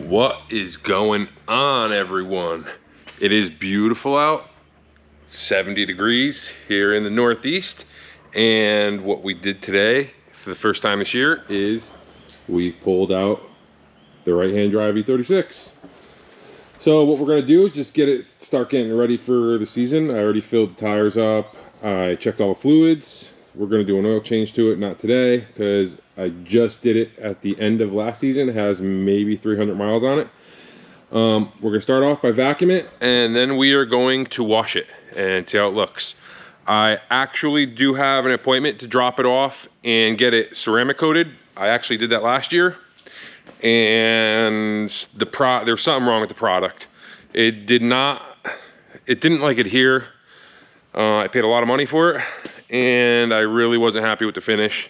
What is going on, everyone? It is beautiful out, 70 degrees here in the Northeast, and what we did today for the first time this year is we pulled out the right-hand drive E36. So what we're gonna do is just start getting ready for the season. I already filled the tires up, I checked all the fluids. We're gonna do an oil change to it, not today, because I just did it at the end of last season. It has maybe 300 miles on it. We're gonna start off by vacuuming it, and then we are going to wash it and see how it looks. I actually do have an appointment to drop it off and get it ceramic coated. I actually did that last year, and there's something wrong with the product. It didn't like adhere. I paid a lot of money for it, and I really wasn't happy with the finish.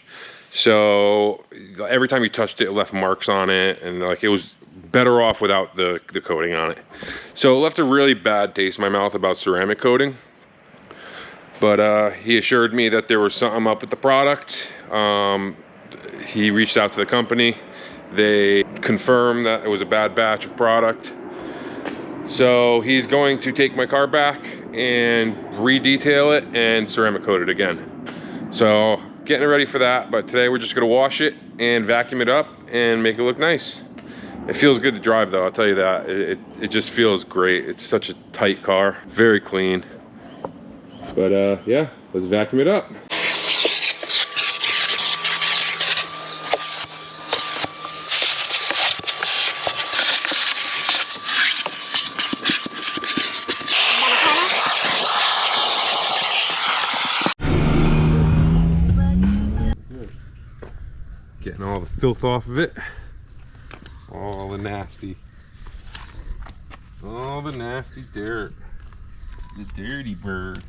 So every time you touched it, it left marks on it, and like it was better off without the coating on it. So it left a really bad taste in my mouth about ceramic coating. But he assured me that there was something up with the product. He reached out to the company. They confirmed that it was a bad batch of product. So he's going to take my car back and re-detail it and ceramic coat it again. So getting it ready for that, but today we're just gonna wash it and vacuum it up and make it look nice. It feels good to drive though, I'll tell you that. It just feels great. It's such a tight car, very clean. But yeah, let's vacuum it up. Getting all the filth off of it. All the nasty dirt. The dirty bird.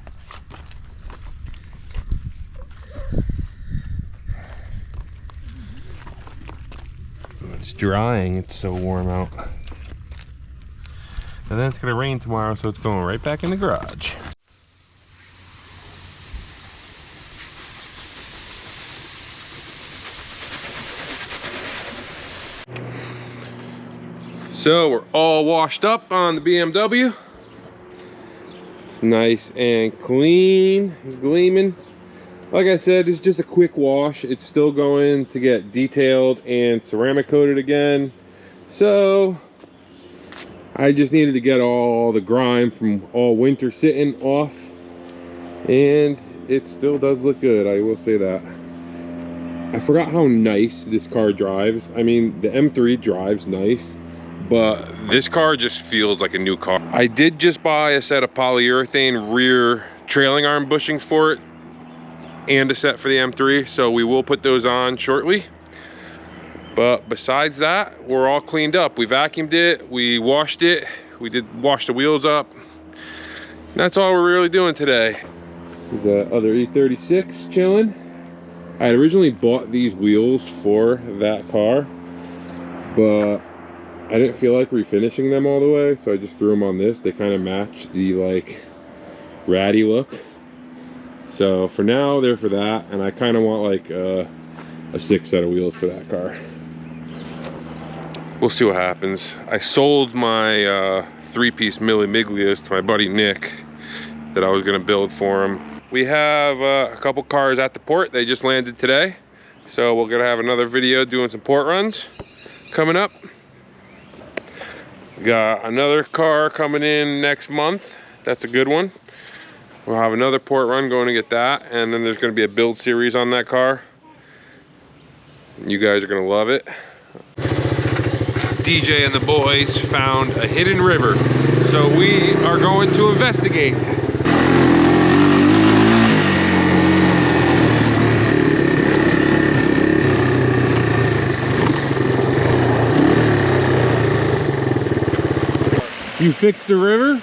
It's drying, it's so warm out. And then it's gonna rain tomorrow, so it's going right back in the garage. So we're all washed up on the BMW. It's nice and clean, gleaming. Like I said, it's just a quick wash. It's still going to get detailed and ceramic coated again. So I just needed to get all the grime from all winter sitting off. And it still does look good, I will say that. I forgot how nice this car drives. I mean, the M3 drives nice, but this car just feels like a new car. I did just buy a set of polyurethane rear trailing arm bushings for it and a set for the M3, so we will put those on shortly. But besides that, we're all cleaned up. We vacuumed it, we washed it, we did wash the wheels up. That's all we're really doing today. There's that other E36 chilling. I had originally bought these wheels for that car, but I didn't feel like refinishing them all the way, so I just threw them on this. They kind of match the like ratty look. So for now, they're for that, and I kind of want like a 6 set of wheels for that car. We'll see what happens. I sold my 3-piece Milli Miglias to my buddy Nick that I was gonna build for him. We have a couple cars at the port. They just landed today, so we're gonna have another video doing some port runs coming up. Got another car coming in next month. That's a good one. We'll have another port run going to get that, and then there's going to be a build series on that car. You guys are going to love it. DJ and the boys found a hidden river, so we are going to investigate. You fixed the river?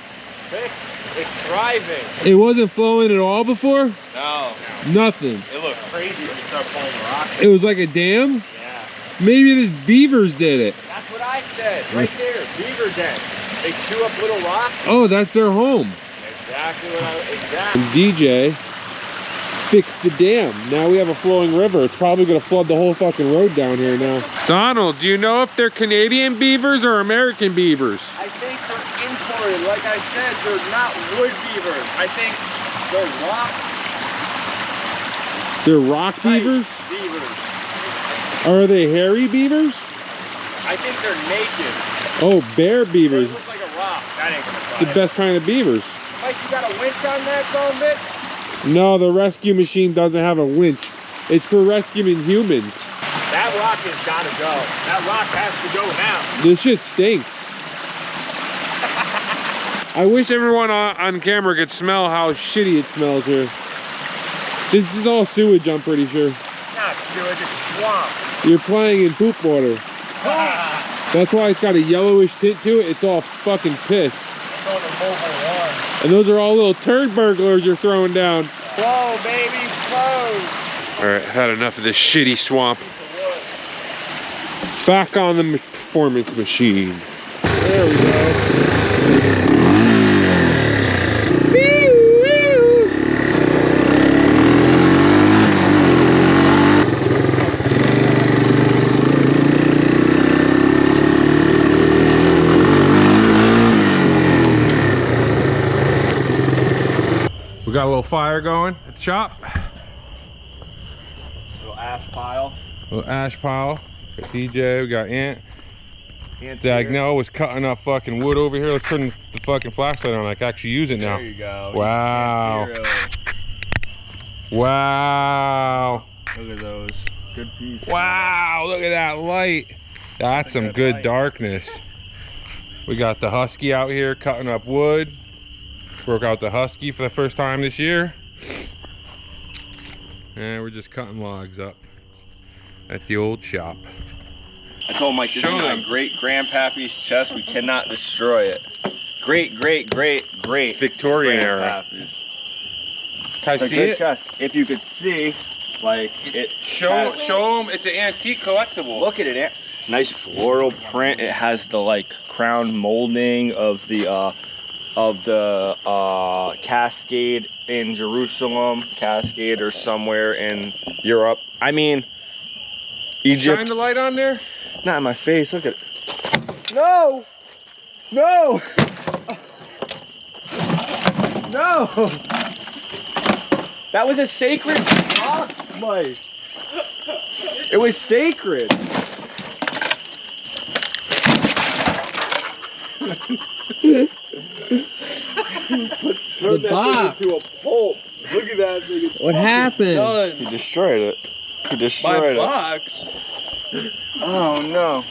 Fixed. It's thriving. It wasn't flowing at all before? No. Nothing. It looked crazy when you start pulling the rock. It was like a dam? Yeah. Maybe the beavers did it. That's what I said. Right there. Beaver den. They chew up little rocks. Oh, that's their home. Exactly what I... Exactly. DJ fixed the dam. Now we have a flowing river. It's probably gonna flood the whole fucking road down here now. Donald, do you know if they're Canadian beavers or American beavers? I think they're imported. Like I said, they're not wood beavers. I think they're rock. They're rock beavers? Beavers. Are they hairy beavers? I think they're naked. Oh, bear beavers. They look like a rock. That ain't gonna fly. The best kind of beavers. Mike, you got a winch on that phone, bitch? No, the rescue machine doesn't have a winch. It's for rescuing humans. That rock has gotta go. That rock has to go now. This shit stinks. I wish everyone on camera could smell how shitty it smells here. This is all sewage, I'm pretty sure. Not sewage, it's swamp. You're playing in poop water. That's why it's got a yellowish tint to it. It's all fucking piss. And those are all little turd burglars you're throwing down. Flow, baby, flow. All right, had enough of this shitty swamp. Back on the performance machine. There we go. We got a little fire going at the shop. Little ash pile. A little ash pile. We got DJ, we got Ant. Degnall was cutting up fucking wood over here. Let's turn the fucking flashlight on. I can actually use it now. There you go. Wow. Wow. Look at those. Good piece. Wow, look at that light. That's some good darkness. We got the Husky out here cutting up wood. Broke out the Husky for the first time this year. And we're just cutting logs up at the old shop. I told Mike, this is my great grandpappy's chest. We cannot destroy it. Great Victorian era. Can I see it? Chest. If you could see, like it. Show them. It's an antique collectible. Look at it. Nice floral print. It has the like crown molding of the Cascade in Jerusalem, Cascade or somewhere in Europe. I mean, Egypt. Shine the light on there. Not in my face. Look at it. No! No! No! That was a sacred box, Mike. It was sacred. The box. Into a pulp. Look at that thing. What happened? Done. He destroyed it. He destroyed My box. Oh no.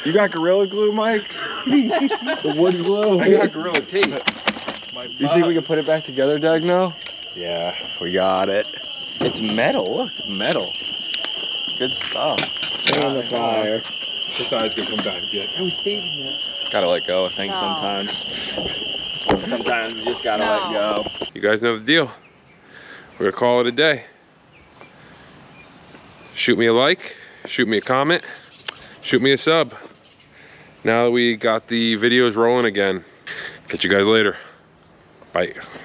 You got Gorilla Glue, Mike? The wood glue? I got Gorilla Tape. You think we can put it back together, Degnall? Yeah, we got it. It's metal. Look, metal. Good stuff. Stay on the fire. This eye's gonna come back again. I was thinking that. Gotta let go of things sometimes. Sometimes you just gotta let go. You guys know the deal. We're gonna call it a day. Shoot me a like, shoot me a comment, shoot me a sub. Now that we got the videos rolling again. Catch you guys later. Bye.